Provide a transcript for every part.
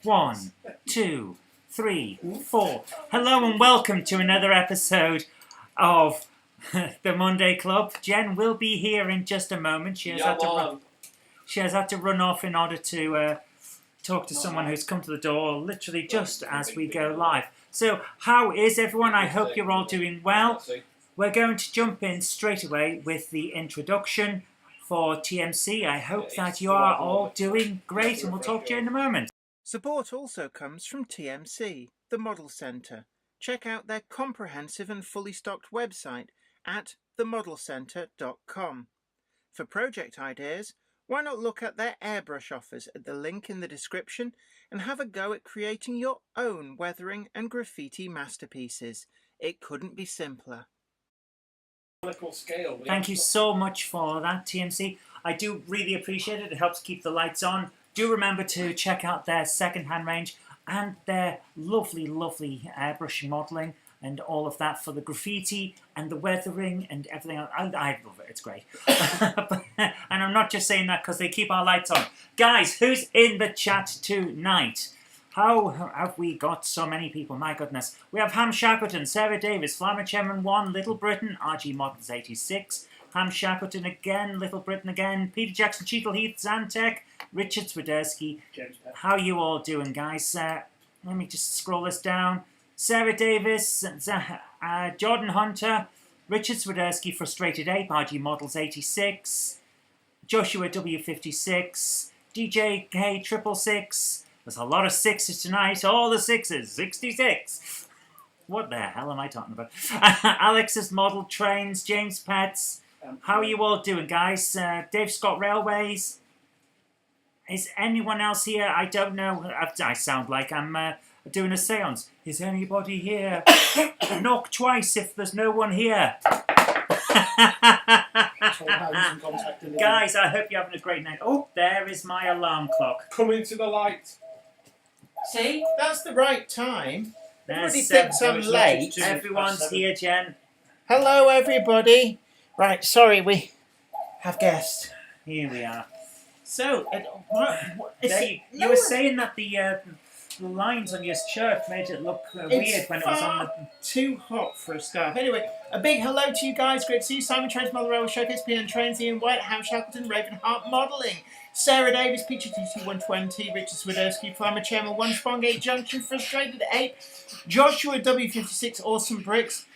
1, 2, 3, 4. Hello and welcome to another episode of the Monday Club. Jen will be here in just a moment. She has had to run off in order to talk to someone who's come to the door literally just as we go live. So how is everyone? I hope you're all doing well. We're going to jump in straight away with the introduction for TMC. I hope that you are all doing great, and we'll talk to you in a moment. Support also comes from TMC, the Model Centre. Check out their comprehensive and fully stocked website at themodelcentre.com. For project ideas, why not look at their airbrush offers at the link in the description and have a go at creating your own weathering and graffiti masterpieces. It couldn't be simpler. Thank you so much for that, TMC. I do really appreciate it. It helps keep the lights on. Do remember to check out their second-hand range and their lovely, lovely airbrush modelling and all of that for the graffiti and the weathering and everything else. I love it. It's great. And I'm not just saying that because they keep our lights on. Guys, who's in the chat tonight? How have we got so many people? My goodness. We have Ham Shackleton, Sarah Davis, Flammer Chairman 1, Little Britain, RG Models 86, Ham Shackleton again, Little Britain again, Peter Jackson, Cheadle Heath, Zantec, Richard Swiderski. How are you all doing, guys? Let me just scroll this down. Sarah Davis, Jordan Hunter, Richard Swiderski, Frustrated Ape, RG Models 86, Joshua W56, DJ K666. There's a lot of sixes tonight. All the sixes. 66. What the hell am I talking about? Alex's Model Trains, James Pets. How are you all doing, guys? Dave Scott Railways. Is anyone else here? I don't know. I sound like I'm doing a seance. Is anybody here? Knock twice if there's no one here. Guys, I hope you're having a great night. Oh, there is my alarm clock. Coming to the light. See, that's the right time. There's Everybody thinks I'm late. Everyone's here, Jen. Hello, everybody. Right, sorry, we have guests. Here we are. So, You were saying that the lines on your shirt made it look weird when it was on the... too hot for a scarf. Anyway, a big hello to you guys. Great to see you. Simon Trains, Model Railway Showcase, PN Trains, Ian White, Ham Shackleton, Ravenheart Modelling, Sarah Davis, Peachy TT 120, Richard Swiderski, Flammer Chairman 1, Spongate Junction, Frustrated 8, Joshua W56, Awesome Bricks,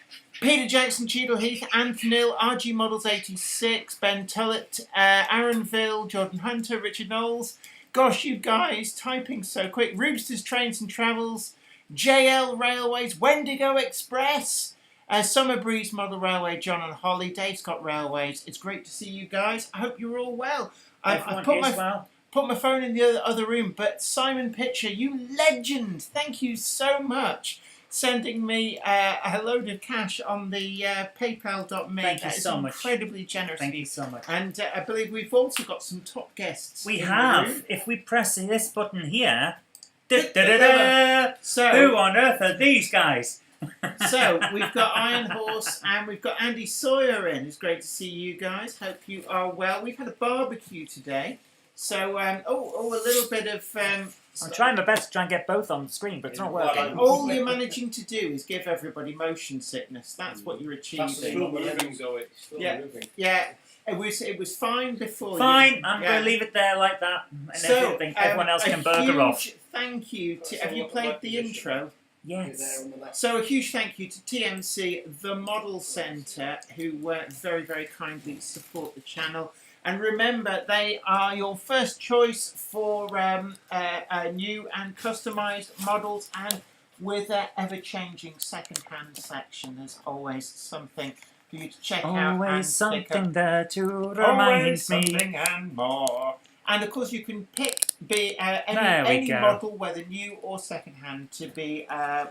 Peter Jackson, Cheadle Heath, Anthony Neal, RG Models 86, Ben Tullett, Aaronville, Jordan Hunter, Richard Knowles. Gosh, you guys, typing so quick. Roobsters Trains and Travels, JL Railways, Wendigo Express, Summer Breeze Model Railway, John and Holly, Dave Scott Railways. It's great to see you guys. I hope you're all well. I've put my phone in the other room, but Simon Pitcher, you legend. Thank you so much. Sending me a load of cash on the paypal.me. Thank you so much. Incredibly generous. Thank you so much. And I believe we've also got some top guests. We have. If we press this button here... So, who on earth are these guys? So, we've got Iron Horse and we've got Andy Sawyer in. It's great to see you guys. Hope you are well. We've had a barbecue today. So, a little bit of... I'm trying my best to try and get both on the screen, but it's not working. All you're managing to do is give everybody motion sickness. That's what you're achieving. That's still moving, Zoe. Yeah. It was fine before. Fine. I'm going to leave it there like that, and so, everyone else can burger off. Thank you. Have you played the intro? Yes. So a huge thank you to TMC, the Model Centre, who very, very kindly support the channel. And remember, they are your first choice for new and customised models, and with their ever-changing second-hand section, there's always something for you to check out. Always something there to remind me. Something and more. And of course, you can pick any model, whether new or second-hand, to be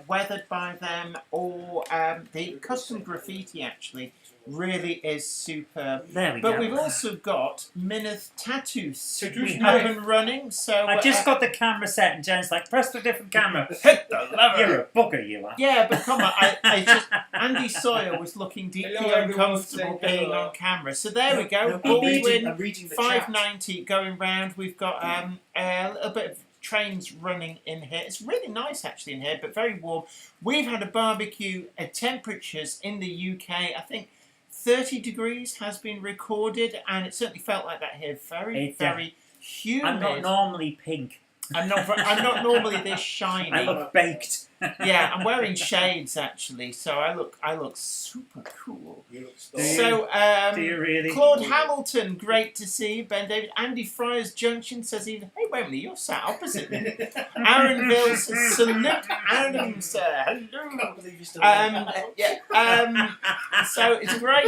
weathered by them, or the custom graffiti actually really is superb. There we go. But we've also got Minith Tattoos up and running. So I just got the camera set, and Jen's like, press the different camera. Hit the lever. You're a bugger, you are. Yeah, but come on. Andy Sawyer was looking deeply uncomfortable being on camera. So there we go. Baldwin 590 going round. We've got a little bit of trains running in here. It's really nice actually in here, but very warm. We've had a barbecue at temperatures in the UK. I think 30 degrees has been recorded, and it certainly felt like that here. Very humid. I'm not normally pink. I'm not normally this shiny. I look baked. Yeah, I'm wearing shades actually, so I look super cool. You look So, Do you really? Claude Hamilton, great to see you. Ben David, Andy Fryers Junction says even, hey, wait a minute, you're sat opposite me. Aaron Bill says, salute Adam, sir. Hello. So it's great.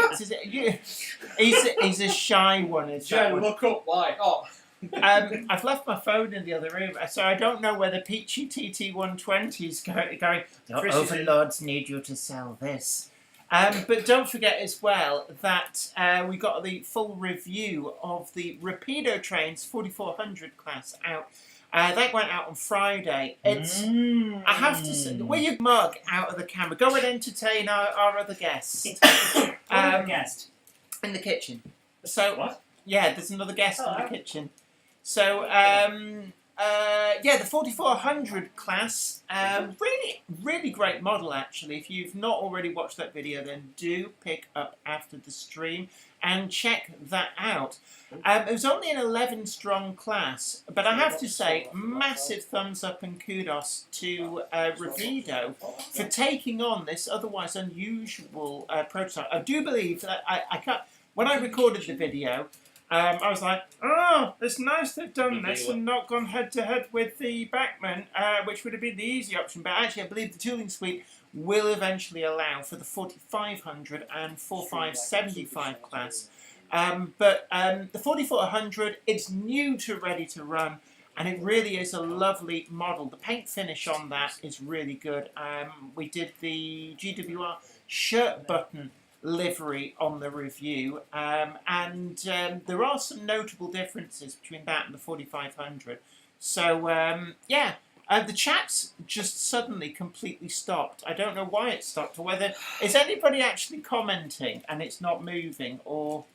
He's a shy one. Is that Joe, one? look up, like, oh. I've left my phone in the other room, so I don't know whether Peachy TT120 is going, your Chris is overlords need you to sell this. But don't forget as well that we got the full review of the Rapido trains 4400 class out. That went out on Friday. It's, I have to say, will you mug out of the camera? Go and entertain our other guest. Guest. In the kitchen. So, What? Yeah, there's another guest in the kitchen. So, yeah, the 4400 class, really great model actually. If you've not already watched that video, then do pick up after the stream and check that out. It was only an 11 strong class, but I have to say, massive thumbs up and kudos to Rapido for taking on this otherwise unusual prototype. I do believe that I can't, when I recorded the video, I was like, oh, it's nice they've done this and not gone head-to-head with the Bachmann, which would have been the easy option. But actually, I believe the tooling suite will eventually allow for the 4500 and 4575 class. But the 4400, it's new to ready to run, and it really is a lovely model. The paint finish on that is really good. We did the GWR shirt button livery on the review, and there are some notable differences between that and the 4500. So yeah, the chat's just suddenly completely stopped. I don't know why it stopped, or whether is anybody actually commenting and it's not moving, or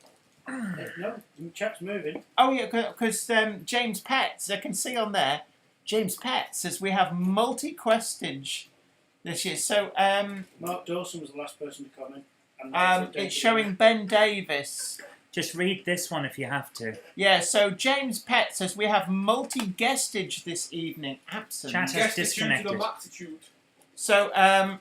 No, the chat's moving. oh yeah, because James Petts, I can see on there, James Petts says we have multi-questage this year. So Mark Dawson was the last person to comment. it's showing Ben Davis. Just read this one if you have to. Yeah, so James Pett says we have multi-guestage this evening. Absolutely. Chat has disconnected. So,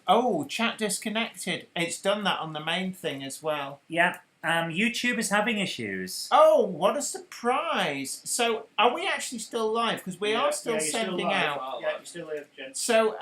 oh, chat disconnected. It's done that on the main thing as well. Yeah, YouTube is having issues. Oh, what a surprise. So, are we actually still live? Because we are still sending out. Yeah, you're still here, Jen. So,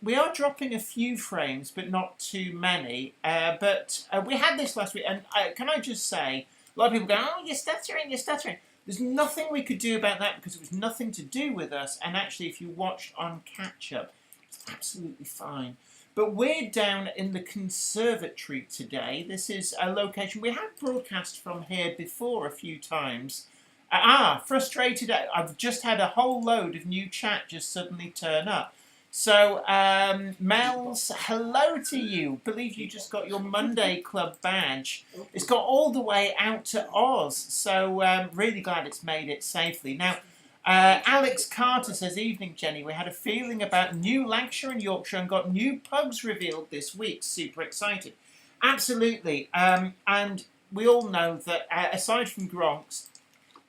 we are dropping a few frames, but not too many. But we had this last week, and can I just say, a lot of people go, oh, you're stuttering. There's nothing we could do about that because it was nothing to do with us. And actually, if you watched on catch-up, it's absolutely fine. But we're down in the conservatory today. This is a location we have broadcast from here before a few times. Frustrated. I've just had a whole load of new chat just suddenly turn up. So, Mel's, hello to you. Believe you just got your Monday Club badge. It's got all the way out to Oz. So, really glad it's made it safely. Now, Alex Carter says, evening Jenny, we had a feeling about new Lancashire and Yorkshire and got new pugs revealed this week. Super excited. Absolutely. And we all know that aside from Gronks,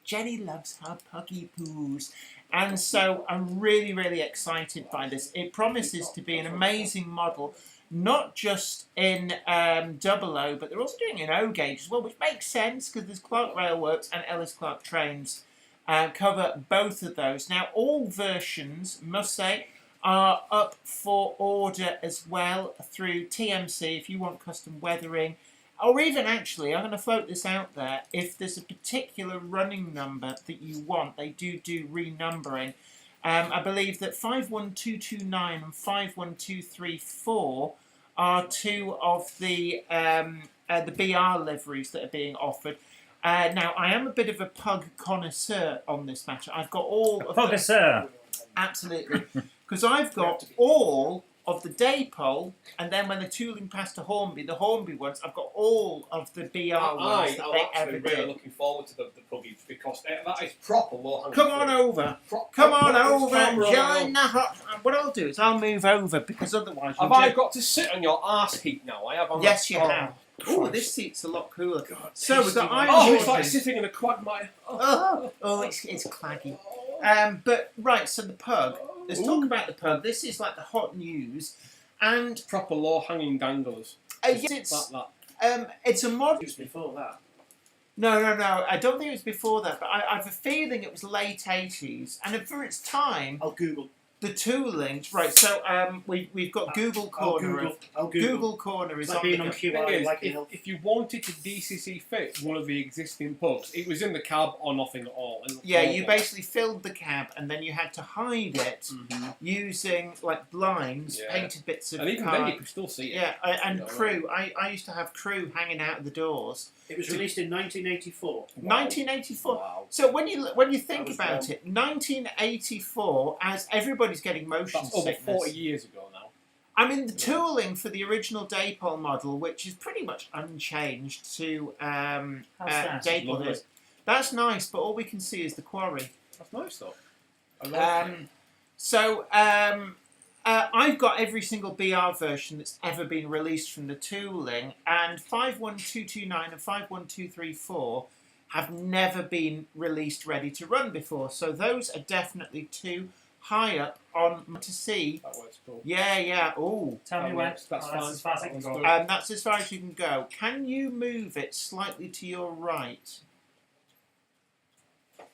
Jenny loves her puggy poos. And so I'm really, really excited by this. It promises to be an amazing model, not just in 00, but they're also doing it in O gauge as well, which makes sense because there's Clark Railworks and Ellis Clark Trains cover both of those. Now, all versions, must say, are up for order as well through TMC if you want custom weathering. Or even actually, I'm going to float this out there, if there's a particular running number that you want, they do renumbering. I believe that 51229 and 51234 are two of the BR liveries that are being offered. Now, I am a bit of a pug connoisseur on this matter. I've got all of Connoisseur. Absolutely. Because I've got all of the Dapol, and then when the tooling passed to Hornby, the Hornby ones, I've got all of the BR ones that they ever really did. looking forward to the puggies because that is proper low-hanging Come on fruit. over. Come on over. Join the hot. What I'll do is I'll move over because otherwise. Have I got to sit on your arse heat now? I have. Yes, you have. Oh, Christ. this seat's a lot cooler. God, So we've got iron Oh, it's like horses. sitting in a quagmire. It's claggy. But right, so the pug. Let's talk about the pug. This is like the hot news, and Proper low-hanging danglers. yes, Like it's a mod. It was before that. No. I don't think it was before that, but I have a feeling it was late 80s, and for its time, I'll Google. the tooling. Right, so we've got Google Corner. I'll Google. Google Corner is It's like on being the on the thing QI, is, like in health. if you wanted to DCC fit one of the existing pugs, it was in the cab or nothing at all. Yeah, you basically filled the cab and then you had to hide it using like blinds, Yeah. painted bits of And even car. then, you could still see it. Yeah, and No, crew. I used to have crew hanging out of the doors. It was released in 1984. 1984. Wow. So when you think was about wrong. it, 1984, as everybody's getting motion That's over sickness. 40 years ago now. I mean, the tooling for the original Dapol model, which is pretty much unchanged to How's that? Dapol Lovely. is. That's nice, but all we can see is the quarry. That's nice though. I like it. So I've got every single BR version that's ever been released from the tooling, and 51229 and 51234 have never been released ready to run before. So those are definitely too high up on to see. That works cool. Yeah. Oh, Tell me That when. works, that's That's fine. as far as I can That go. one's that's as far as you can go. Can you move it slightly to your right?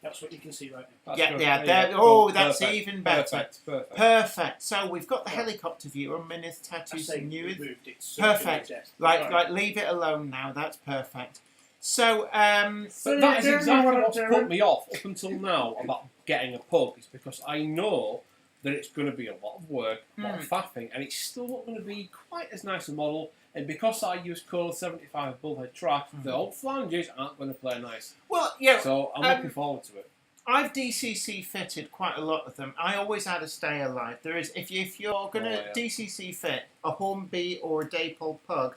That's what you can see right now. That's Yeah, good. yeah. There you go. Oh, that's Perfect. even better. Perfect. Perfect. So we've got the helicopter view on Minith I Tattoos say and we Newith. moved it. Perfect. Right. Like, leave it alone now. That's perfect. So, But that is exactly what's put me off up until now about getting a pug, is because I know that it's going to be a lot of work, a lot of faffing, and it's still not going to be quite as nice a model. And because I use Cole 75 bullhead track, the old flanges aren't going to play nice. well, yeah. So I'm looking forward to it. I've DCC fitted quite a lot of them. I always add a stay alive. There is if you're going to DCC fit a Hornby or a Dapol pug,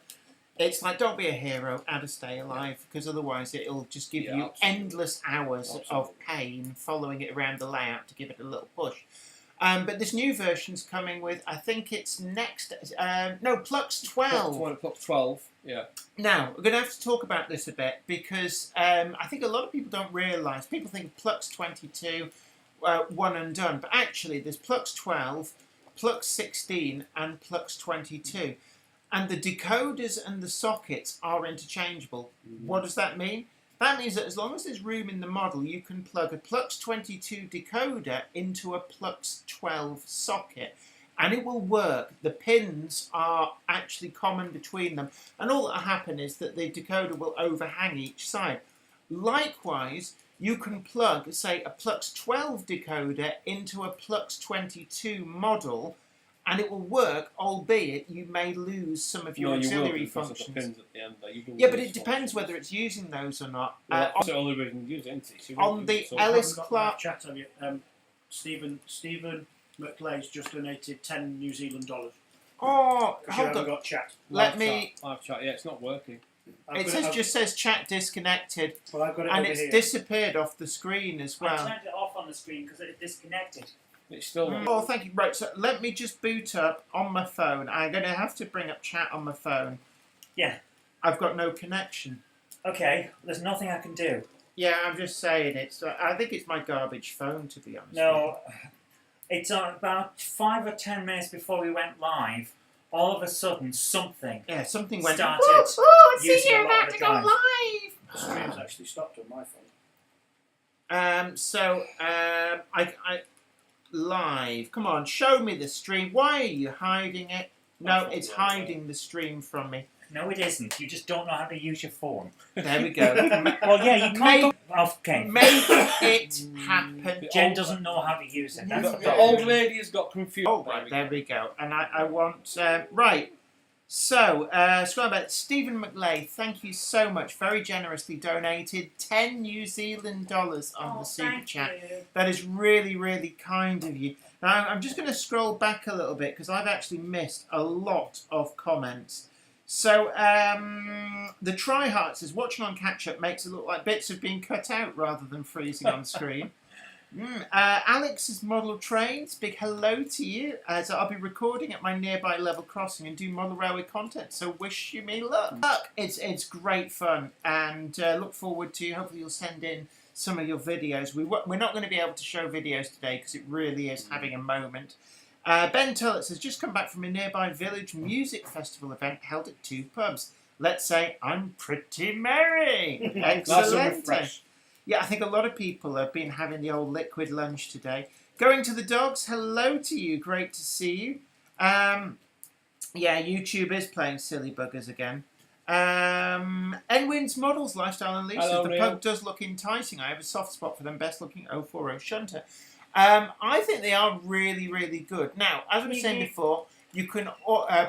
it's like don't be a hero, add a stay alive, because otherwise it'll just give you absolutely. endless hours of pain following it around the layout to give it a little push. But this new version's coming with, I think it's next, Plux 12. Plux 12, yeah. Now, we're going to have to talk about this a bit because I think a lot of people don't realise. People think Plux 22, one and done. But actually, there's Plux 12, Plux 16 and Plux 22. And the decoders and the sockets are interchangeable. What does that mean? That means that as long as there's room in the model, you can plug a Plux 22 decoder into a Plux 12 socket. And it will work. The pins are actually common between them. And all that will happen is that the decoder will overhang each side. Likewise, you can plug, say, a Plux 12 decoder into a Plux 22 model, and it will work, albeit you may lose some of your auxiliary functions. Pins at the end there. You can Yeah, but lose it depends functions. whether it's using those or not. Well, that's the only way you can use it, isn't it? So you on won't the use it, so- Ellis Haven't got Clark- live chat on you. Stephen McLeay's just donated 10 New Zealand dollars. Oh, Because you hold haven't on. got chat. Let Live me. chat, live chat. Yeah, it's not working. Just says chat disconnected, Well, I've got it and over it's here. disappeared off the screen as I well. turned it off on the screen because it disconnected. It's still not. Oh, thank you. Right, so let me just boot up on my phone. I'm going to have to bring up chat on my phone. Yeah. I've got no connection. Okay, there's nothing I can do. Yeah, I'm just saying it's. I think it's my garbage phone, to be honest. No, it's about 5 or 10 minutes before we went live. All of a sudden, something Yeah, something went. started I see using you're a lot about of to the go drive. live. The stream's actually stopped on my phone. I live. Come on, show me the stream. Why are you hiding it? No, it's hiding the stream from me. No, it isn't. You just don't know how to use your phone. There we go. Well, yeah, you can't go... Okay. Make it happen. Jen doesn't know how to use it. That's The, the the problem. old lady has got confused. Oh, right, there we go. And I want... right. So, scroll back. Stephen McLay, thank you so much. Very generously donated 10 New Zealand dollars on the super chat. That is really, really kind of you. Now, I'm just going to scroll back a little bit because I've actually missed a lot of comments. So, the Tryhard says, watching on catch-up makes it look like bits have been cut out rather than freezing on screen. Alex's model trains, big hello to you, as I'll be recording at my nearby level crossing and do model railway content, so wish you me luck. It's great fun, and look forward to, hopefully you'll send in some of your videos. We're not going to be able to show videos today because it really is having a moment. Ben Tullett says, just come back from a nearby village music festival event held at 2 pubs. Let's say I'm pretty merry. Excellent. Yeah, I think a lot of people have been having the old liquid lunch today. Going to the dogs, hello to you. Great to see you. Yeah, YouTube is playing silly buggers again. Enwin's Models, Lifestyle Unleashed. Hello, The Neil. pug does look enticing. I have a soft spot for them. Best looking 040 shunter. I think they are really, really good. Now, as I was saying before, you can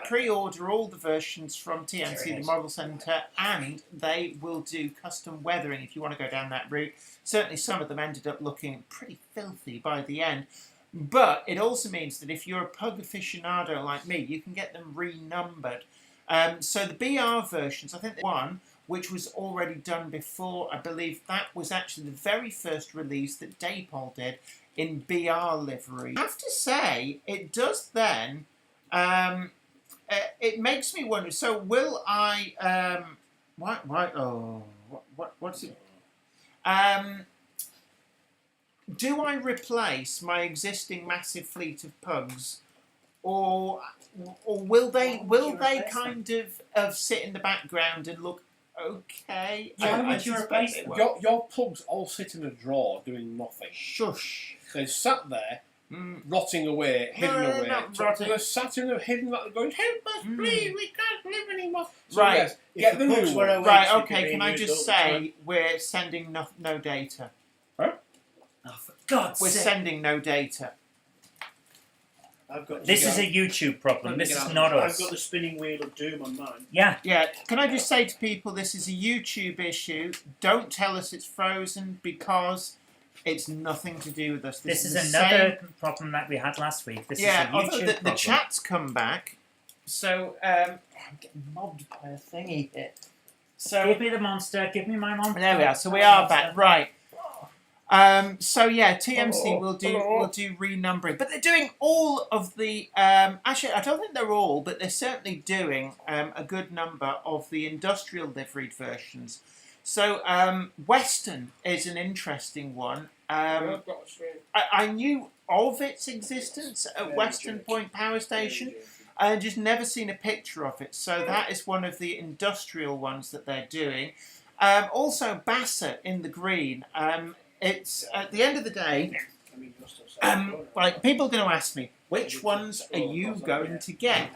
pre-order all the versions from TNC, the Model Centre, and they will do custom weathering if you want to go down that route. Certainly some of them ended up looking pretty filthy by the end. But it also means that if you're a pug aficionado like me, you can get them renumbered. So the BR versions, I think the one which was already done before, I believe that was actually the very first release that Dapol did in BR livery. I have to say, it does then... it makes me wonder. So will I? What's it? Do I replace my existing massive fleet of pugs, or will they kind of sit in the background and look okay? Why would you replace it them? will. Your pugs all sit in a drawer doing nothing. Shush. They sat there, rotting away, hidden No, away. not So rotting. they're sat in there, hidden, like going, help us, please, we can't live anymore. So Right. yes, If get the the pugs new were one. awake, Right. they could Okay. be Can I used just all the say time. we're sending no data? Oh, for God's We're sake. sending no data. I've got This is a YouTube problem. This is not I've us. got the spinning wheel of doom on mine. Yeah. Yeah, can I just say to people, this is a YouTube issue. Don't tell us it's frozen because it's nothing to do with us. This is the another same- problem that we had last week. This Yeah, is a although YouTube the problem. chat's come back. So, I'm getting mobbed by a thingy here. So, Give me the monster. Give me my monster. there we are. So we are back. Right. So yeah, TMC will do renumbering, but they're doing all of the. Actually, I don't think they're all, but they're certainly doing a good number of the industrial liveried versions. So Western is an interesting one. I knew of its existence at Western Point Power Station. I just never seen a picture of it. So that is one of the industrial ones that they're doing. Also, Bassett in the green. It's at the end of the day. Like people are going to ask me, which ones are you going to get?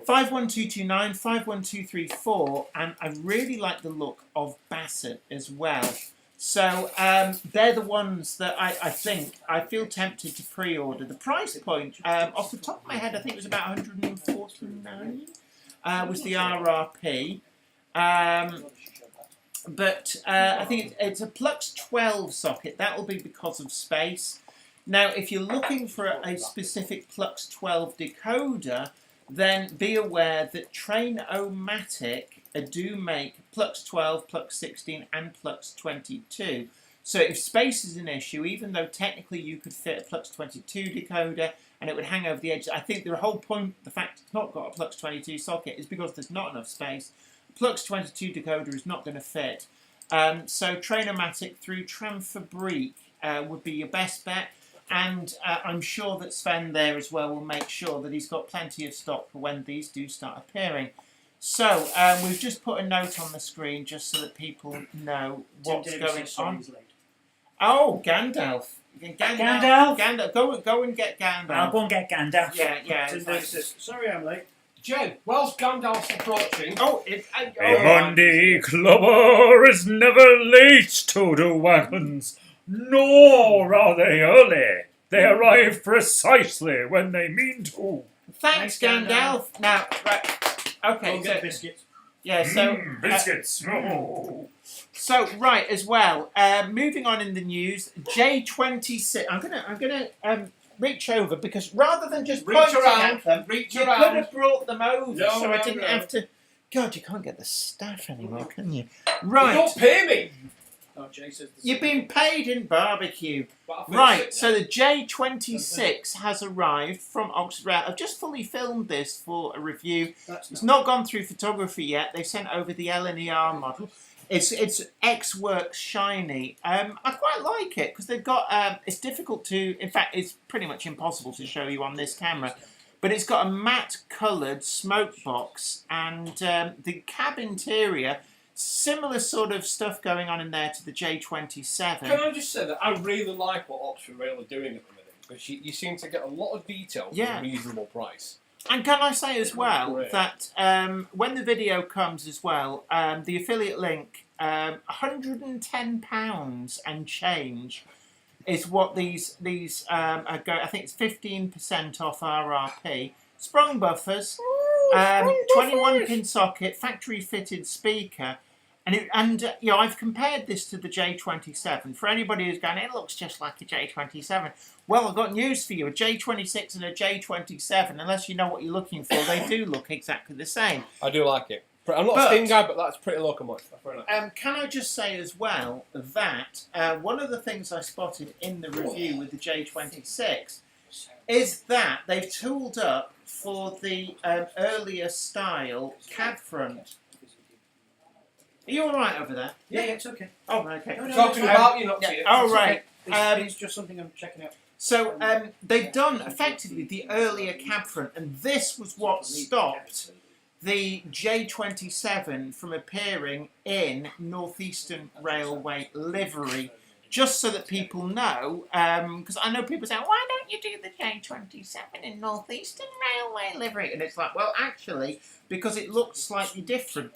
51229, 51234, and I really like the look of Bassett as well. So they're the ones that I think I feel tempted to pre-order. The price point, off the top of my head, I think it was about 149. Was the RRP. But I think it's a Plux 12 socket. That will be because of space. Now, if you're looking for a specific Plux 12 decoder, then be aware that Train-O-Matic do make Plux 12, Plux 16 and Plux 22. So if space is an issue, even though technically you could fit a Plux 22 decoder and it would hang over the edge, I think the whole point, the fact it's not got a Plux 22 socket is because there's not enough space. Plux 22 decoder is not going to fit. So Train-O-Matic through Tramfabrique would be your best bet. And I'm sure that Sven there as well will make sure that he's got plenty of stock for when these do start appearing. So we've just put a note on the screen just so that people know what's going on. Oh, Gandalf. Gandalf. Go and get Gandalf. I'll go and get Gandalf. Yeah. Tim Davis says, sorry I'm late. Jay, whilst Gandalf's approaching... A Monday clubber is never late to the wagons, nor are they early. They arrive precisely when they mean to. Thanks, Gandalf. Now, right. Okay, Go get biscuits. Yeah, so... biscuits. So, right, as well, moving on in the news, J26... I'm gonna reach over because rather than just Reach pointing around, at them, reach you around. could have brought them over, No, so I no, didn't no. have to. God, you can't get the staff anymore, can you? You Right, don't pay me. Oh, Jay says the you've same. been paid in barbecue. But I feel Right, sick so now. the J26 has arrived from Oxford Rail. I've just fully filmed this for a review. That's It's not. not gone through photography yet. They sent over the LNER model. It's X-Works shiny. I quite like it because they've got. It's difficult to. In fact, it's pretty much impossible to show you on this camera. But it's got a matte coloured smoke box and the cab interior. Similar sort of stuff going on in there to the J27. Can I just say that I really like what Oxford Rail are doing at the minute because you seem to get a lot of detail for Yeah. a reasonable price. And can I say as well Great. that when the video comes as well, the affiliate link, £110 and change is what these are going. I think it's 15% off RRP. Sprung buffers, 21 pin socket, factory fitted speaker. And you know, I've compared this to the J27. For anybody who's going, it looks just like a J27. Well, I've got news for you. A J26 and a J27, unless you know what you're looking for, they do look exactly the same. I do like it. I'm not a Steam guy, but that's pretty locomotive. That's very nice. Can I just say as well that one of the things I spotted in the review with the J26 is that they've tooled up for the earlier style cab front. Are you all right over there? Yeah, it's okay. Oh, okay. No, no, Talking it's about you, not yeah. to you. Oh, It's right. okay. It's just something I'm checking out. So they've done effectively the earlier cab front, and this was what stopped the J27 from appearing in Northeastern Railway livery. Just so that people know, because I know people say, why don't you do the J27 in Northeastern Railway livery? And it's like, well, actually, because it looks slightly different.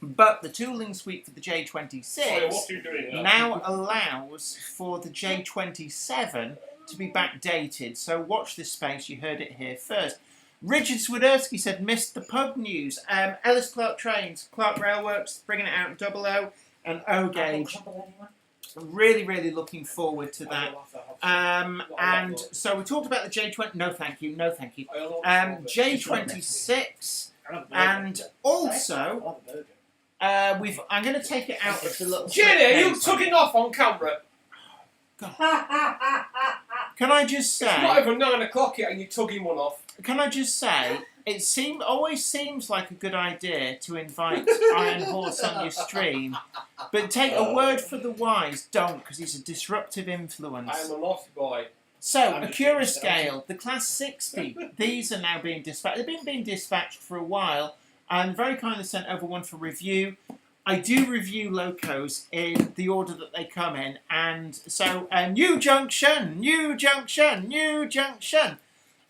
But the tooling suite for the J26 Sorry, what are you doing now allows for the J27 to be backdated. So watch this space, you heard it here first. Richard Swiderski said, missed the pub news. Ellis Clark Trains, Clark Railworks, bringing it out in 00 and O gauge. Really, really looking forward to that. And so we talked about the J20. No, thank you. No, thank you. J26, and also I'm going to take it out of the little. Jenny, are you case. tugging off on camera? Can I just It's not say? even 9 o'clock yet and you're tugging one off. Can I just say? It always seems like a good idea to invite Iron Horse on your stream, but take a word for the wise. Don't, because he's a disruptive influence. I am a naughty boy. So, Accurascale, the Class 60, these are now being dispatched. They've been being dispatched for a while, and very kindly sent over one for review. I do review locos in the order that they come in, and so, New Junction, New Junction, New Junction.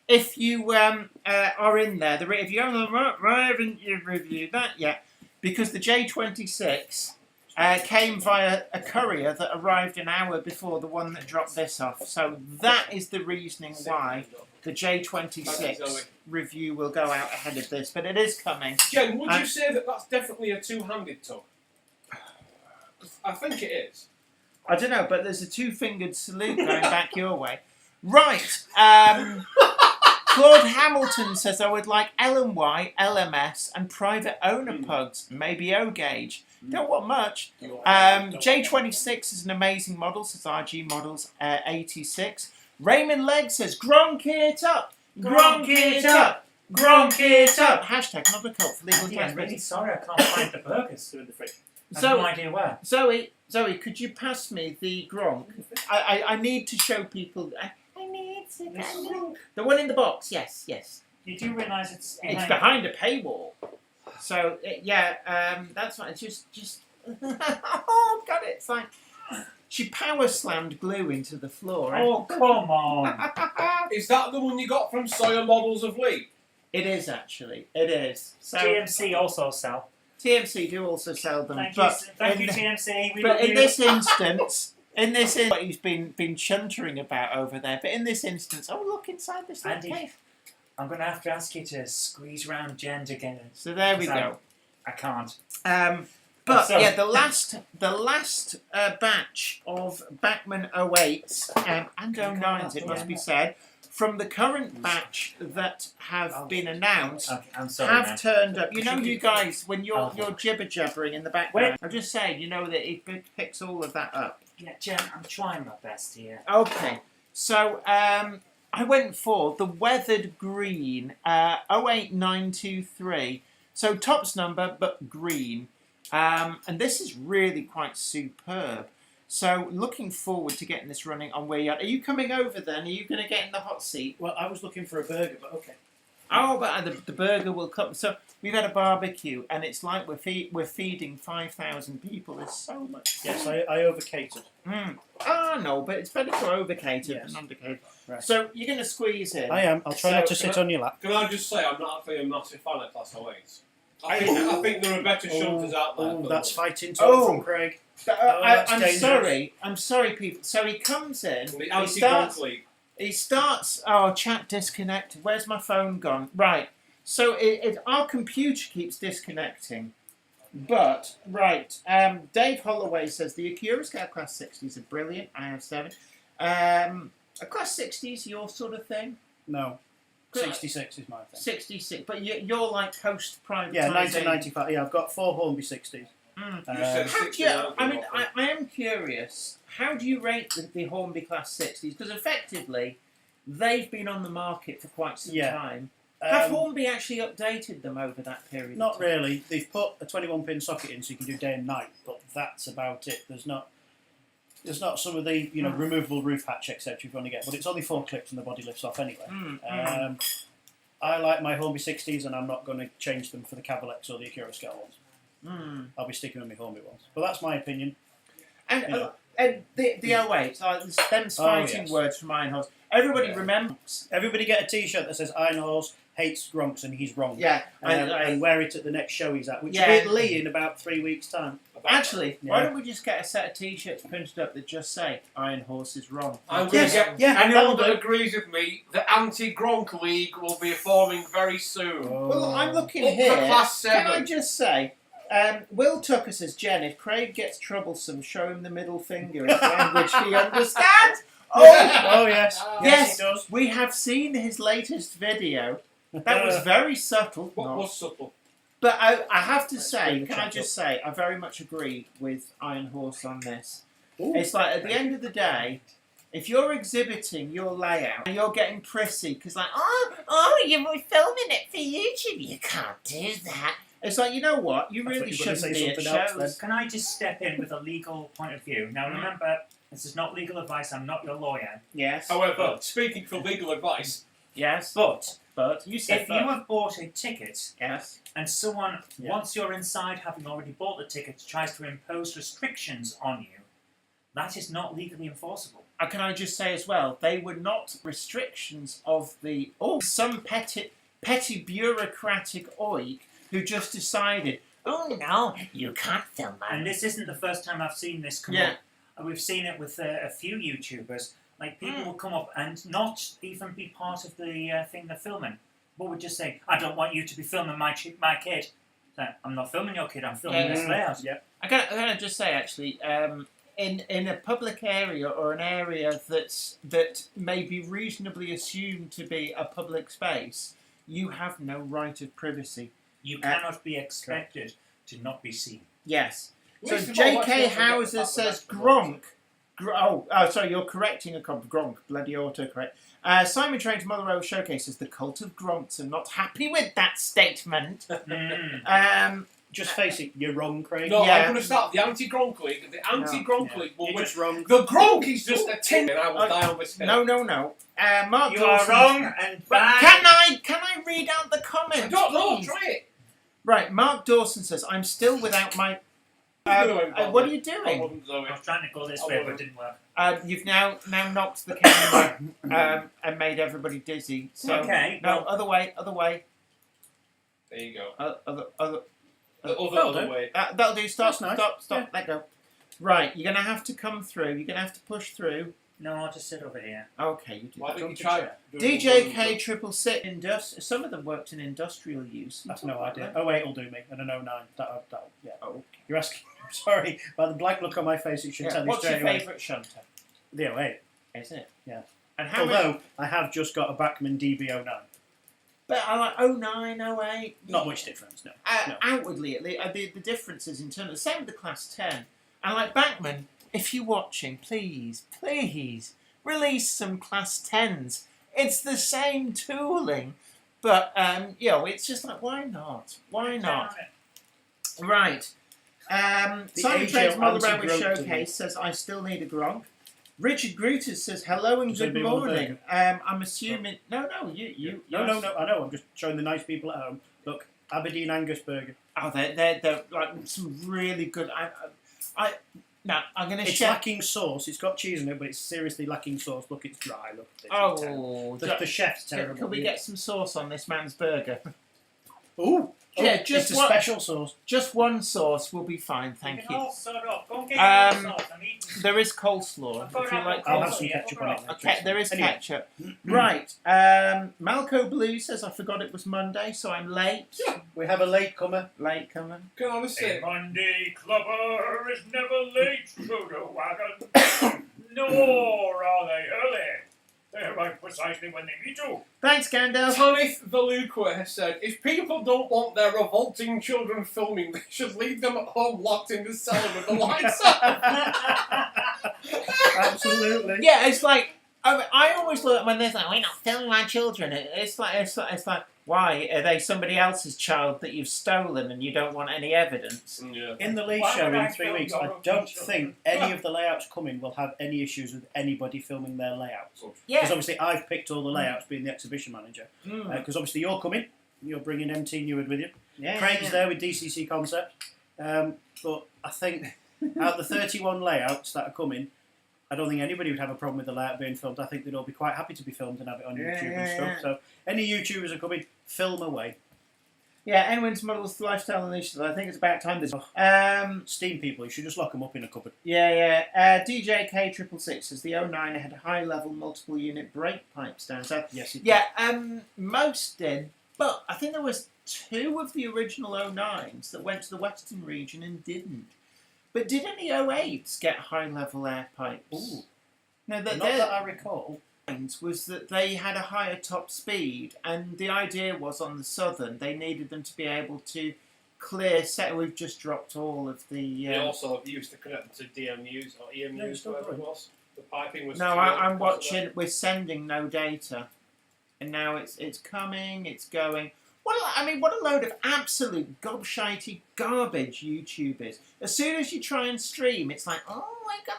If you are in there, if you haven't reviewed that yet, because the J26 came via a courier that arrived an hour before the one that dropped this off. So that is the reasoning why the J26 review will go out ahead of this, but it is coming. Jen, would you say that that's definitely a two-handed tug? I think it is. I don't know, but there's a two-fingered salute going back your way. Right. Claude Hamilton says, I would like LMY, LMS, and private owner pugs, maybe O-gauge. Don't want much. J26 is an amazing model, says RG Models 86. Raymond Legg says, Gronk it up, Gronk it up, Gronk it up. Hashtag not a cult for legal Andy, I'm really advice. sorry I can't find the burgers. They're in the fridge. I have no idea where. Zoe, could you pass me the Gronk? I need to show people. I need to. The one in the box, yes. You do realise it's It's behind a paywall. So, that's fine. It's just... oh, got it. It's like... She power slammed glue into the floor. Oh, come on. Is that the one you got from Sawyer Models of Lee? It is, actually. It is. So, GMC also sell. TMC do also sell them. Thank but you, TMC. We But love in you. this instance... what he's been chuntering about over there. But in this instance... Oh, look inside this little Andy, cave. I'm going to have to ask you to squeeze round Jen again. So there we go. I can't. But Sorry. yeah, the last batch of Bachmann 08s and 09s, it must be said, from the current batch that have been announced, Okay, I'm sorry, have man. turned up. You know, you guys, when you're jibber jabbering in the background, Wait. I'm just saying, you know that it picks all of that up. Yeah, Jen, I'm trying my best here. Okay, so I went for the weathered green 08923. So tops number, but green. And this is really quite superb. So looking forward to getting this running on Where Yard. Are you coming over then? Are you going to get in the hot seat? Well, I was looking for a burger, but okay. Oh, but the burger will come. So we've had a barbecue, and it's like we're feeding 5,000 people. There's so much food. Yes, I over-catered. No, but it's better to over-cater Yes. than under-cater. Right. So you're going to squeeze in. I am. I'll try not to sit on your lap. Can I just say, I'm not actually a massive fan of Class 08s. I think there are better shunters out there. Oh, that's fighting talk from Craig. That's I'm dangerous. sorry. I'm sorry, people. So he comes in. The anti-gronk league. He starts. Oh, chat disconnected. Where's my phone gone? Right. So our computer keeps disconnecting. But right, Dave Holloway says the Accurascale Class 60s are brilliant. I have 7. A Class 60s your sort of thing? No. 66 is my thing. 66, but you're like post privatisation. Yeah, 1995. Yeah, I've got 4 Hornby 60s. How do you, I mean, I am curious. How do you rate the Hornby Class 60s? Because effectively, they've been on the market for quite some time. Have Hornby actually updated them over that period? Not really. They've put a 21-pin socket in so you can do day and night, but that's about it. There's not some of the removable roof hatch etc. if you want to get, but it's only 4 clips and the body lifts off anyway. I like my Hornby 60s and I'm not going to change them for the Cavalex or the Accurascale ones. I'll be sticking with my Hornby ones. But that's my opinion. And the 08, them's fighting words from Iron Horse. Everybody remembers. Everybody get a T-shirt that says Iron Horse hates Gronks and he's wrong. Yeah. And wear it at the next show he's at, which will be at Lee in about 3 weeks' time. Actually, why don't we just get a set of T-shirts printed up that just say Iron Horse is wrong? I'm going to get anyone that agrees with me, the anti-Gronk League will be forming very soon. Well, I'm looking Up here. for Class 7. Can I just say, Will Tucker says, Jen, if Craig gets troublesome, show him the middle finger in language he understands. Oh yes. Yes, he does. we have seen his latest video. That was very subtle. What was subtle? But I have to say, really can I just say, I very much agree with Iron Horse on this. It's like, at the end of the day, if you're exhibiting your layout and you're getting prissy, because like, you were filming it for YouTube, you can't do that. It's like, you know what, you really shouldn't be at shows. Can I just step in with a legal point of view? Now remember, this is not legal advice, I'm not your lawyer. Yes. However, speaking for legal advice, Yes. But you said if you have bought a ticket yes. and someone, once you're inside, having already bought the ticket, tries to impose restrictions on you, that is not legally enforceable. Can I just say as well, they were not restrictions of the some petty bureaucratic oik who just decided, oh no, you can't film that. And this isn't the first time I've seen this come up. We've seen it with a few YouTubers. Like, people will come up and not even be part of the thing they're filming, but would just say, I don't want you to be filming my kid. So, I'm not filming your kid, I'm filming this layout. Yeah. I gotta just say, actually, in a public area or an area that may be reasonably assumed to be a public space, you have no right of privacy. You cannot be expected to not be seen. Yes. So J.K. Hauser says Gronk. Sorry, you're correcting a Gronk. Bloody autocorrect. Simon Train's Motherwell Showcase says the cult of Gronks are not happy with that statement. Just face it, you're wrong, Craig. no, I'm going to start the anti-Gronk League. The anti-Gronk League will You're win. just wrong. The Gronk is just a tin, and I will die on this hill. No. Mark You Dawson. are wrong and bad. Can I read out the comments? I don't know, please? try it. Right, Mark Dawson says, I'm still without my... what are you doing? I was trying to go this way, but it didn't work. You've now knocked the camera and made everybody dizzy. So, Okay. No, other way. There you go. Other. The other way. That'll do. Stop. That's nice. Stop. Let go. Right, you're going to have to come through. You're going to have to push through. No, I'll just sit over here. Okay, you do. Why that. don't you try it? DJ K666. Some of them worked in industrial use. That's no idea. 08 will do me, and an 09. That yeah. Oh, okay. You're asking. I'm sorry, by the blank look on my face, it should tell you What's your straight away. favourite shunter? The 08. Is it? Yeah. And how Although many? I have just got a Bachmann DB09. But I like 09, 08. Not much difference, no. No. Outwardly, the differences in terms of same with the Class 10. And like Bachmann, if you're watching, please release some Class 10s. It's the same tooling, but it's just like why not? Why not? Right. Simon Trade's Mother Railway Showcase says I still need a grog. Richard Gruter says hello and Does good anybody want a morning. I'm assuming no, you No, I know. I'm just showing the nice people at home. Look, Aberdeen Angus burger. Oh, they're like some really good. I'm going to It's share. lacking sauce. It's got cheese in it, but it's seriously lacking sauce. Look, it's dry. Look, it's Oh, the chef's terrible. Can we get some sauce on this man's burger? Ooh, Yeah, just it's a special sauce. Just one sauce will be fine, thank can you. all sort of. Go and get your sauce. I'm eating. There is coleslaw I've got if you apple like I'll coleslaw. have some coleslaw. ketchup on it. Okay, there is Anyway. ketchup. Right. Malco Blue says I forgot it was Monday, so I'm late. We have a late comer. Late coming. Can I just say, A Monday clubber is never late to the wagon, nor are they early. They arrive precisely when they meet you. Thanks, Gandalf. Tanith Veluqua has said, if people don't want their revolting children filming, they should leave them at home locked in the cellar with the lights off. Absolutely. Yeah, it's like I always look when they're like, "We're not filming our children." It's like, why are they somebody else's child that you've stolen and you don't want any evidence? Yeah. In the lead Why show would in I 3 film weeks, your I own don't children? think any of the layouts coming will have any issues with anybody filming their layouts. Yeah. Because obviously I've picked all the layouts, being the exhibition manager. Because obviously you're coming, you're bringing MT Neward with you. Yeah. Craig's there with DCC Concept. But I think out of the 31 layouts that are coming, I don't think anybody would have a problem with the layout being filmed. I think they'd all be quite happy to be filmed and have it on YouTube and stuff. So any YouTubers are coming, film away. Yeah, anyone's models lifestyle initiative. I think it's about time this. Steam people, you should just lock them up in a cupboard. DJ K666 says the 09 had high level multiple unit brake pipes down south. Yes, it Yeah, most did, but I think there was 2 of the original 09s that went to the western region and didn't. But did any 08s get high level air pipes? Ooh. No, Not that I recall. was that they had a higher top speed, and the idea was on the southern they needed them to be able to clear set. We've just dropped all of the. They also used to connect them to DMUs or EMUs, whatever it was. The piping was. No, I'm watching. We're sending no data, and now it's coming. It's going. What a load of absolute gobshite garbage YouTube is. As soon as you try and stream, it's like, oh my god.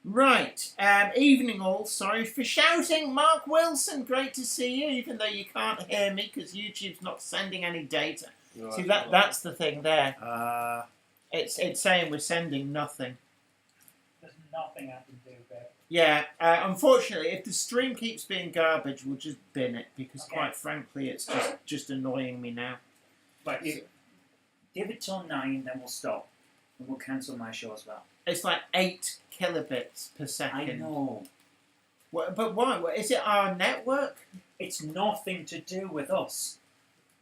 Right. Evening all. Sorry for shouting. Mark Wilson, great to see you, even though you can't hear me because YouTube's not sending any data. Right. See, that's the thing there. Uh, It's saying we're sending nothing. There's nothing I can do, babe. Yeah, unfortunately, if the stream keeps being garbage, we'll just bin it because, Okay. quite frankly, it's just annoying me now. But give it till 9, then we'll stop. And we'll cancel my show as well. It's like 8 kilobits per second. I know. But why? Is it our network? It's nothing to do with us.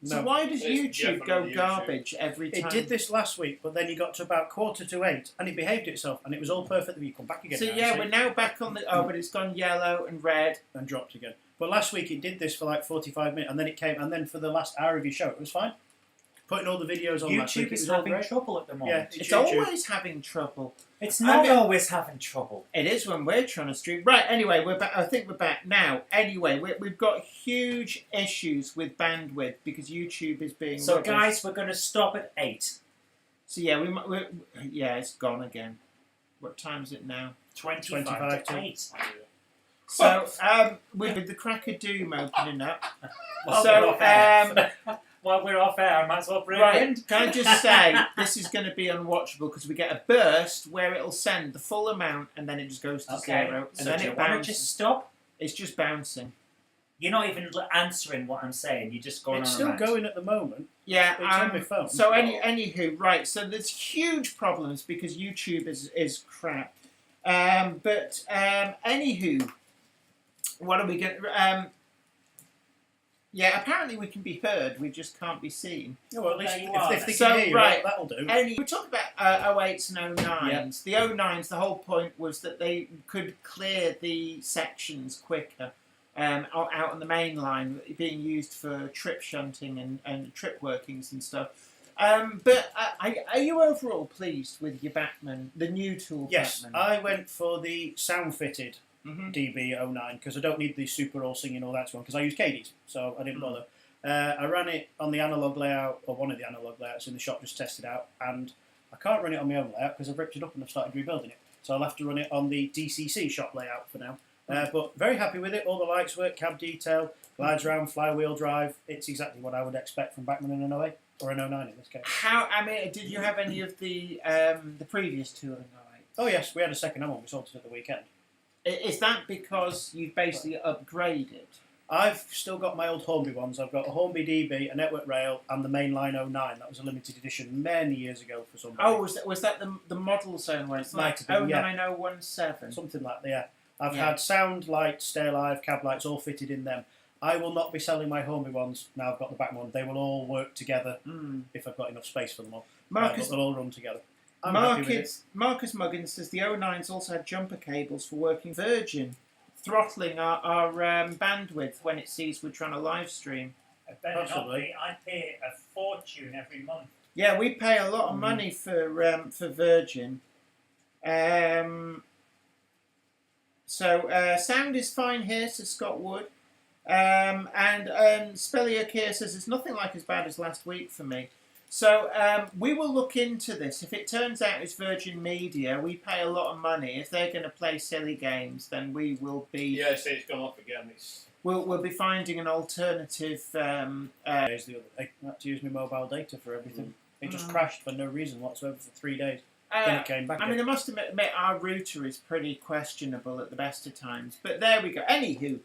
So No. why does It's YouTube go definitely YouTube. garbage every time? it did this last week, but then you got to about 7:45, and it behaved itself, and it was all perfect. You come back again So now, yeah, see? we're now back on the. Oh, but it's gone yellow and red. and dropped again. But last week it did this for like 45 minutes, and then it came, and then for the last hour of your show, it was fine. Putting all the videos on last week, YouTube it is was all having great. trouble at the Yeah, moment. It's YouTube. always having trouble. It's not I mean- always having trouble. It is when we're trying to stream. Right, anyway, we're back. I think we're back now. Anyway, we've got huge issues with bandwidth because YouTube is being. So, rubbish. guys, we're going to stop at 8. So yeah, yeah, it's gone again. What time is it now? 25 25 to to 8. So with the Crack of Doom opening up. Well, So, we're off air. While we're off air, I might as well bring it Right, in. can I just say this is going to be unwatchable because we get a burst where it'll send the full amount and then it just goes to Okay, zero and so then do you it want to bounces. just stop? It's just bouncing. You're not even answering what I'm saying. You're just going It's on still around. going at the moment. Yeah. It's on my phone. So anywho, right. So there's huge problems because YouTube is crap. Anywho, what are we going to... yeah, apparently we can be heard, we just can't be seen. Oh, well, at least There you if are they then. can hear you, right. that'll do. We talked about 08s and 09s. The 09s, the whole point was that they could clear the sections quicker out on the main line, being used for trip shunting and trip workings and stuff. Are you overall pleased with your Bachmann, the new tool Yes, Bachmann? I went for the sound-fitted Mhm. DB09 because I don't need the super all singing all that one because I use Cadys, so I didn't bother. I ran it on the analog layout, or one of the analog layouts in the shop, just tested out, and I can't run it on my own layout because I've ripped it up and I've started rebuilding it. So I'll have to run it on the DCC shop layout for now. But very happy with it. All the lights work, cab detail, glides around, flywheel drive. It's exactly what I would expect from Bachmann in an 08 or an 09 in this case. Did you have any of the previous tooling? Oh yes, we had a second-hand one. We sold it at the weekend. Is that because you've basically upgraded? I've still got my old Hornby ones. I've got a Hornby DB, a Network Rail, and the mainline 09. That was a limited edition many years ago for somebody. Oh, was that the model zone where it's Might like have been, yeah. 09017? Something like that, yeah. I've Yeah. had sound lights, stay alive, cab lights all fitted in them. I will not be selling my Hornby ones now I've got the Bachmann one. They will all work together if I've got enough space for them all. Marcus, But they'll all run together. I'm happy with it. Marcus Muggins says the 09s also had jumper cables for working Virgin, throttling our bandwidth when it sees we're trying to live stream. I better not Possibly. be. I pay a fortune every month. Yeah, we pay a lot of money for Virgin. So sound is fine here, says Scott Wood. And Spellier Keir says it's nothing like as bad as last week for me. So we will look into this. If it turns out it's Virgin Media, we pay a lot of money. If they're going to play silly games, then we will be. Yeah, see, it's gone off again. We'll be finding an alternative. The other day, I had to use my mobile data for everything. It just crashed for no reason whatsoever for 3 days. Then it came back. I mean, I must admit our router is pretty questionable at the best of times. But there we go. Anywho.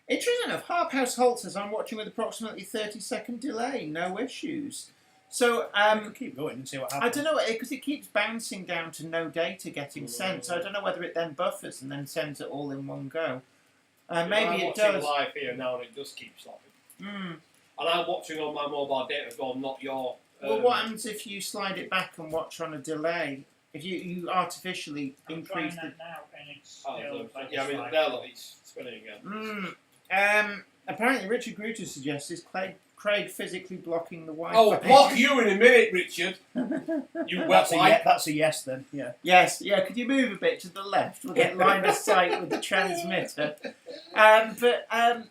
Interesting enough, Harp House Holt says, I'm watching with approximately 30-second delay, no issues. So, keep going and see what I happens. don't know, because it keeps bouncing down to no data getting sent, so I don't know whether it then buffers and then sends it all in one go. Maybe it does. I'm watching live here now and it does keep stopping. And I'm watching on my mobile data as well, not your... Well, what happens if you slide it back and watch on a delay? If you artificially I'm increase trying that now, and it's still like yeah, I mean, there, look, it's spinning again. Apparently, Richard Gruter suggests is Craig physically blocking the Wi-Fi. Oh, block you in a minute, Richard. You wet wipe. That's a yes then, yeah. Yes, yeah, could you move a bit to the left? We'll get line of sight with the transmitter. I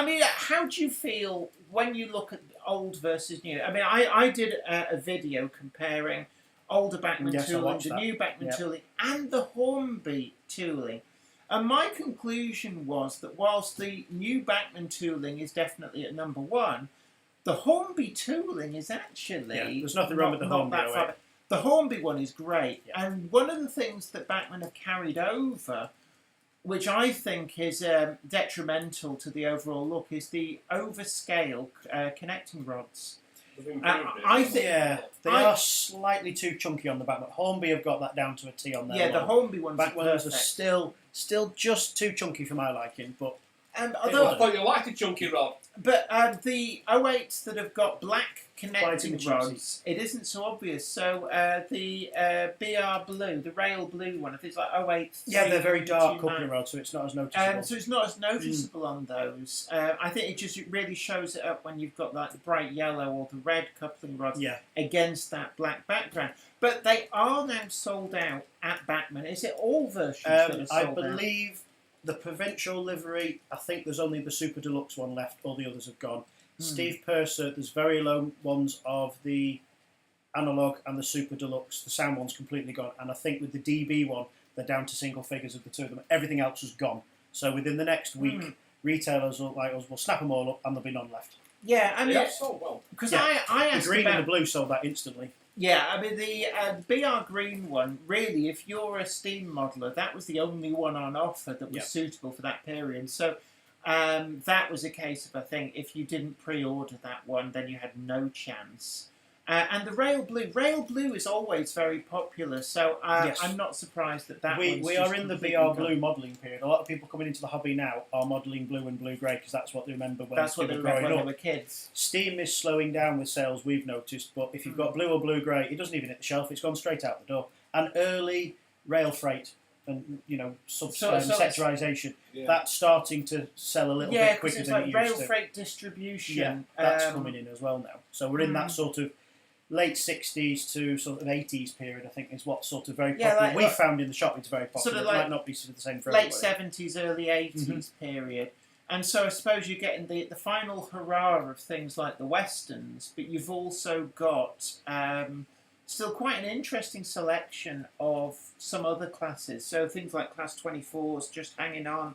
mean, how do you feel when you look at old versus new? I mean, I did a video comparing older Bachmann tooling, the new Bachmann tooling, and the Hornby tooling. And my conclusion was that whilst the new Bachmann tooling is definitely at number one, the Hornby tooling is actually... Yeah, there's nothing wrong with the Hornby. The Hornby one is great. Yeah. And one of the things that Bachmann have carried over, which I think is detrimental to the overall look, is the overscale connecting rods. I think they are slightly too chunky on the Bachmann. Hornby have got that down to a T on there. Yeah, the Hornby ones Bachmanns are still just too chunky for my liking, but although I thought you liked a chunky rod. But the 08s that have got black connecting rods, it isn't so obvious. So the BR Blue, the Rail Blue one, I think it's like 08. Yeah, they're very dark coupling rods, so it's not as noticeable. So it's not as noticeable on those. I think it really shows it up when you've got like the bright yellow or the red coupling rods against that black background. But they are now sold out at Bachmann. Is it all versions that are sold I out? believe the provincial livery, I think there's only the Super Deluxe one left. All the others have gone. Steve Purser, there's very low ones of the analog and the Super Deluxe. The sound one's completely gone. And I think with the DB one, they're down to single figures of the two of them. Everything else has gone. So within the next week, retailers like us will snap them all up and there'll be none left. Yeah, I mean, sold well. Because I asked the green about... and the blue sold that instantly. Yeah, I mean, the BR Green one, really, if you're a Steam modeler, that was the only one on offer that was suitable for that period. So that was a case of, I think, if you didn't pre-order that one, then you had no chance. And the Rail Blue is always very popular, so Yes. I'm not surprised that we one's are just in the completely BR gone. Blue modelling period. A lot of people coming into the hobby now are modelling blue and blue grey because that's what they remember when That's what they they were remember growing when they up. were kids. Steam is slowing down with sales, we've noticed, but if you've got blue or blue grey, it doesn't even hit the shelf, it's gone straight out the door. And early rail freight and, sectorisation, that's starting to sell a little bit quicker it's than like it rail used to. freight distribution. Yeah, that's coming in as well now. So we're in that sort of late 60s to sort of 80s period, I think, is what sort of very popular. We found in the shop it's very popular. Sort of it might not be sort of the same for late everybody. 70s, early 80s period. And so I suppose you're getting the final hurrah of things like the Westerns, but you've also got still quite an interesting selection of some other classes. So things like Class 24s just hanging on.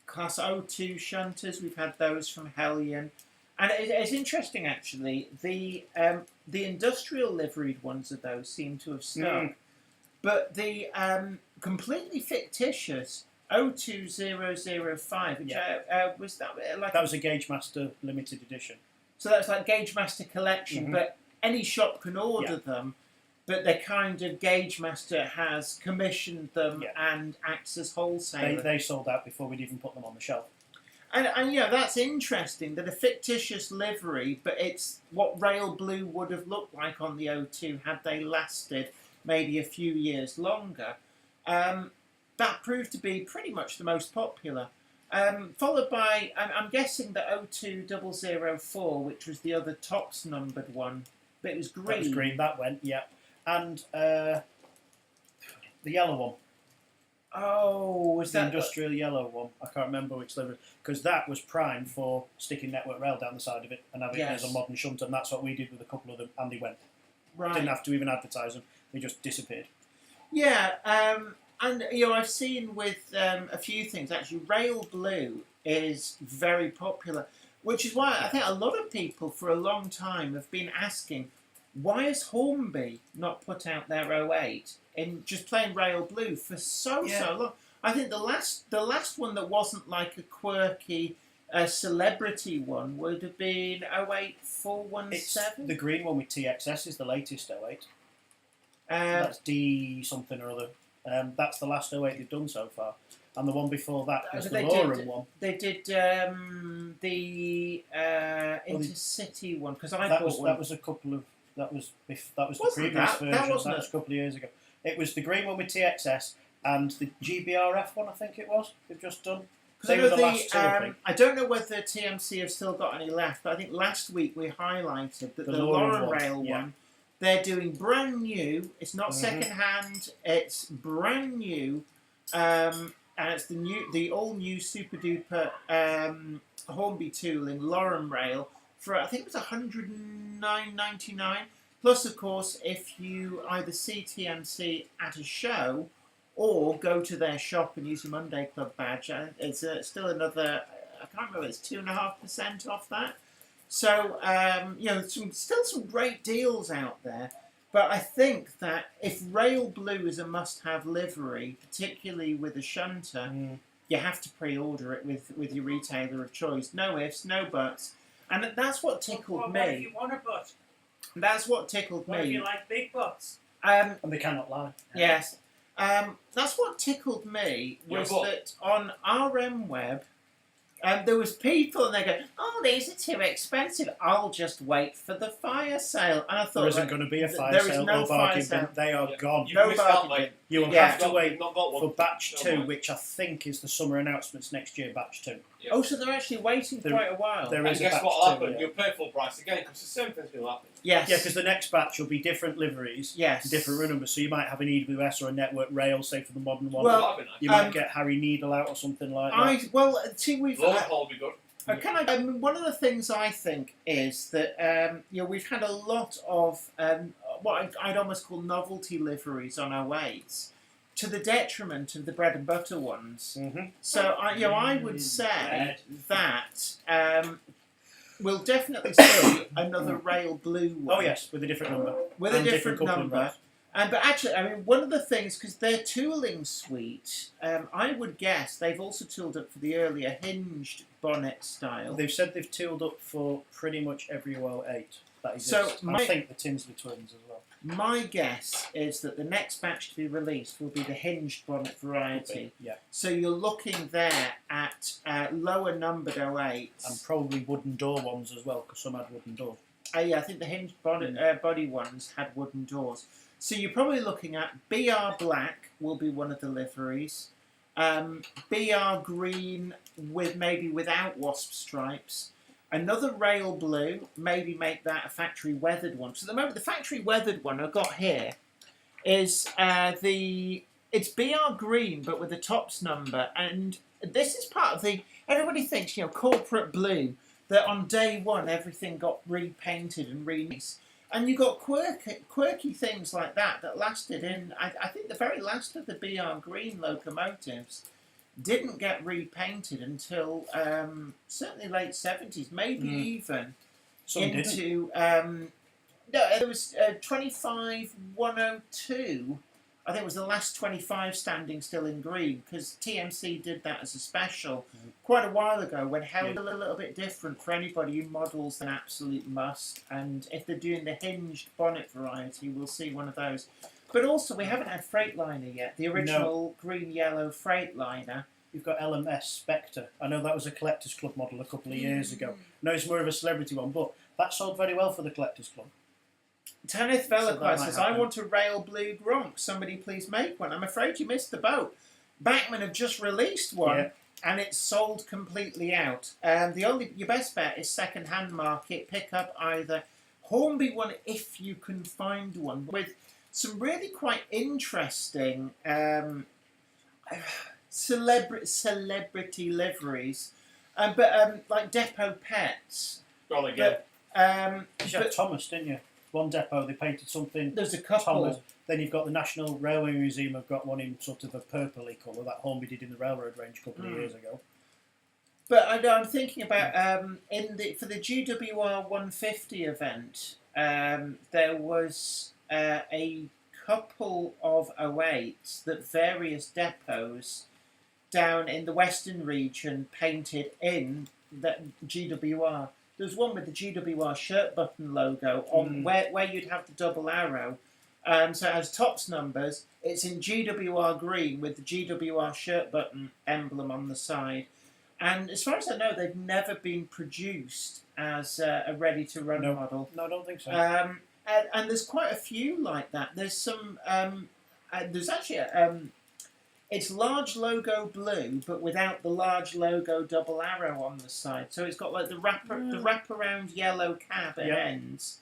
Class 02 shunters, we've had those from Hellion. And it's interesting, actually, the industrial liveried ones of those seem to have stuck. But the completely fictitious 02005, which was that like... That was a Gauge Master limited edition. So that's like Gauge Master collection, but any shop can order them, but they're kind of Gauge Master has commissioned them and acts as wholesaler. They sold out before we'd even put them on the shelf. And that's interesting, that a fictitious livery, but it's what Rail Blue would have looked like on the O2 had they lasted maybe a few years longer. That proved to be pretty much the most popular. Followed by, I'm guessing the 02004, which was the other tops numbered one, but it was green. That was green, that went, yeah. And the yellow one. Oh, was the that industrial yellow one? I can't remember which livery, because that was prime for sticking network rail down the side of it and having it as a modern shunter, and that's what we did with a couple of them, and they went. Right. Didn't have to even advertise them; they just disappeared. Yeah, and I've seen with a few things actually. Rail Blue is very popular, which is why I think a lot of people for a long time have been asking, why has Hornby not put out their 08 in just plain Rail Blue for so long? I think the last one that wasn't like a quirky celebrity one would have been 08417. It's the green one with TXS is the latest 08. That's D something or other. That's the last 08 they've done so far. And the one before that was the Lauren one. They did the Intercity one, because I bought one. That was a couple of... That was the previous version. That was a couple of years ago. It was the green one with TXS and the GBRF one, I think it was. They've just done. They were the last two, I think. I don't know whether TMC have still got any left, but I think last week we highlighted that the Lauren Rail one, they're doing brand new. It's not second hand. It's brand new, and it's the all new super duper Hornby tooling Lauren Rail for I think it was $109.99. Plus, of course, if you either see TMC at a show or go to their shop and use your Monday Club badge, it's still another. I can't remember. It's 2.5% off that. So still some great deals out there. But I think that if Rail Blue is a must-have livery, particularly with a shunter, you have to pre-order it with your retailer of choice. No ifs, no buts. And that's what tickled me. What if you want a butt? That's what tickled me. What if you like big butts? And they cannot lie. Yes. That's what tickled me was that on RM Web, there was people and they go, "Oh, these are too expensive. I'll just wait for the fire sale." And I thought there isn't going to be a fire there sale is no or fire bargain sale. bin. They are gone. No bargain bin. You will have to wait not got one. for batch 2, which I think is the summer announcements next year. Batch 2. Yeah. Oh, so they're actually waiting quite a while. There And is a guess batch what will 2, happen? yeah. You'll pay full price again because the same thing's going to happen. Yes. Yeah, because the next batch will be different liveries, different run numbers. So you might have an EWS or a network rail, say for the modern one. Well, that'd be nice. You might get Harry Needle out or something like that. We've. Long haul would be good. One of the things I think is that we've had a lot of what I'd almost call novelty liveries on 08s, to the detriment of the bread and butter ones. So I would say that we'll definitely see another Rail Blue one. Oh yes, with a different number. With and a different coupling number. belts. But actually, one of the things, because their tooling suite, I would guess they've also tooled up for the earlier hinged bonnet style. They've said they've tooled up for pretty much every 08. that exists. So I think the Tinsley twins as well. My guess is that the next batch to be released will be the hinged bonnet variety. Yeah. So you're looking there at lower numbered 08s. And probably wooden door ones as well, because some had wooden doors. Yeah, I think the hinged bonnet, body ones had wooden doors. So you're probably looking at BR Black will be one of the liveries. BR Green with maybe without wasp stripes. Another Rail Blue, maybe make that a factory weathered one. So at the moment, the factory weathered one I've got here is it's BR Green, but with a tops number. And this is part of everybody thinks, corporate blue, that on day one everything got repainted and re-nice. And you got quirky things like that lasted in, I think the very last of the BR Green locomotives didn't get repainted until certainly late 70s, maybe even Some into... no, there was 25102. I think it was the last 25 standing still in green, because TMC did that as a special quite a while ago, when held a little bit different for anybody who models an absolute must. And if they're doing the hinged bonnet variety, we'll see one of those. But also, we haven't had Freightliner yet, the original green-yellow Freightliner. You've got LMS Spectre. I know that was a Collectors Club model a couple of years ago. No, it's more of a celebrity one, but that sold very well for the Collectors Club. Tanith Veloquist says, I happen. want a Rail Blue Gronk. Somebody please make one. I'm afraid you missed the boat. Bachmann have just released one, and it's sold completely out. Your best bet is second-hand market. Pick up either Hornby one if you can find one, with some really quite interesting celebrity liveries, but like Depot Pets. Well, again. You had Thomas, didn't you? One depot, they painted something. There's a couple. Thomas. Then you've got the National Railway Museum have got one in sort of a purpley colour that Hornby did in the railroad range a couple of years ago. But I'm thinking about for the GWR 150 event, there was a couple of 08s that various depots down in the western region painted in that GWR. There's one with the GWR shirt button logo on where you'd have the double arrow. So it has tops numbers. It's in GWR green with the GWR shirt button emblem on the side. And as far as I know, they've never been produced as a ready-to-run model. No, I don't think so. And there's quite a few like that. There's some... there's actually... it's large logo blue, but without the large logo double arrow on the side. So it's got like the wraparound yellow cab at ends.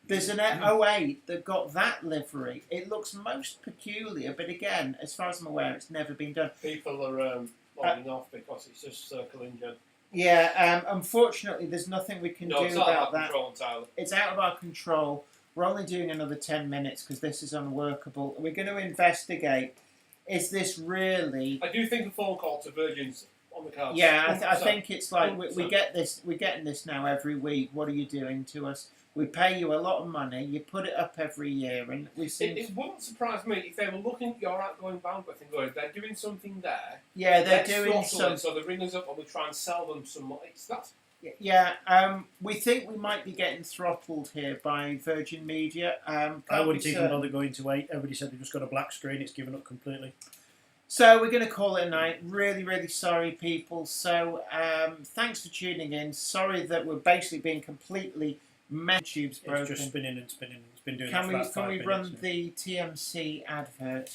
There's an 08 that got that livery. It looks most peculiar, but again, as far as I'm aware, it's never been done. People are logging off because it's just circle engine. Yeah, unfortunately, there's nothing we can do about that. Control entirely. It's out of our control. We're only doing another 10 minutes because this is unworkable. We're going to investigate. Is this really... I do think a phone call to Virgin's on the cards. Yeah, I think it's like we get this. We're getting this now every week. What are you doing to us? We pay you a lot of money. You put it up every year, and we see. It wouldn't surprise me if they were looking at your outgoing bandwidth and going, "They're doing something there." Yeah, they're Let's doing some. So they ring us up and we try and sell them some more. Yeah, we think we might be getting throttled here by Virgin Media. I wouldn't even bother going to 8. Everybody said they've just got a black screen. It's given up completely. So we're going to call it a night. Really, really sorry, people. So thanks for tuning in. Sorry that we're basically being completely tube's broken. It's just spinning and spinning. It's been doing that for about 5 Can we minutes, run the TMC advert?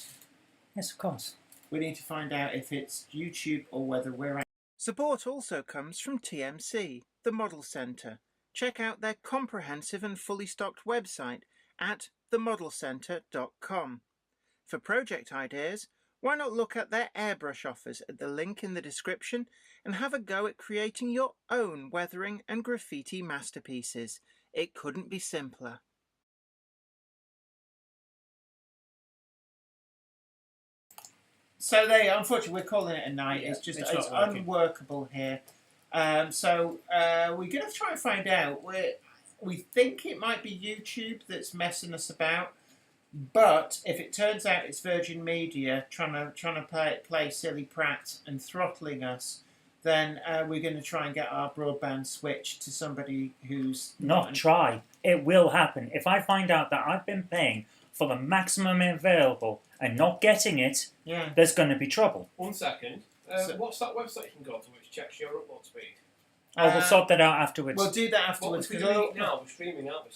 Yes, of course. We need to find out if it's YouTube or whether we're... Support also comes from TMC, the Model Centre. Check out their comprehensive and fully stocked website at themodelcentre.com. For project ideas, why not look at their airbrush offers at the link in the description and have a go at creating your own weathering and graffiti masterpieces. It couldn't be simpler. So there you are. Unfortunately, we're calling it a night. Yeah, it's just it's it's unworkable here. So we're going to try and find out. We think it might be YouTube that's messing us about. But if it turns out it's Virgin Media trying to play silly Pratt and throttling us, then we're going to try and get our broadband switched to somebody who's Not try. It will happen. If I find out that I've been paying for the maximum available and not getting it, Yeah. there's going to be trouble. 1 second. What's that website you can go to which checks your upload speed? We'll sort that out afterwards. We'll do that What afterwards. was we doing now? We're streaming out.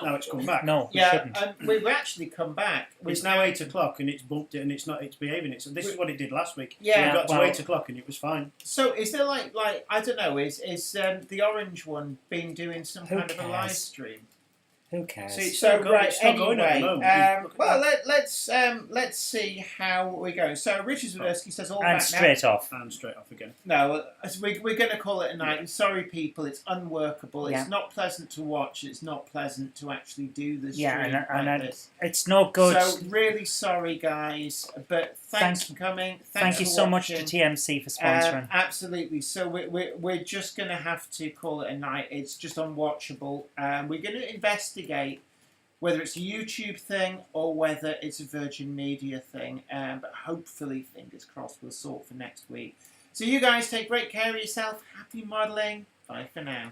No, it's come back. No, we Yeah, shouldn't. we've actually come back. It's now 8 o'clock and it's bumped it and it's behaving. This is what it did last week. Yeah, we got to well- 8 o'clock and it was fine. So is there like I don't know, is the orange one been doing some Who kind of a live cares? stream? Who cares? See, it's So still going, it's still going at the moment. well, let's see how we go. So Richard Zwiderski says all and back straight off. And straight off again. now. No, we're going to call it a night. Sorry, people, it's unworkable. Yeah. It's not pleasant to watch. It's not pleasant to actually do the stream Yeah, and like this. It's no good. So really sorry, guys, but thanks for coming. Thank you for so much watching. to TMC for sponsoring. Absolutely. So we're just going to have to call it a night. It's just unwatchable. We're going to investigate whether it's a YouTube thing or whether it's a Virgin Media thing. But hopefully, fingers crossed, we'll sort for next week. So you guys take great care of yourself. Happy modelling. Bye for now.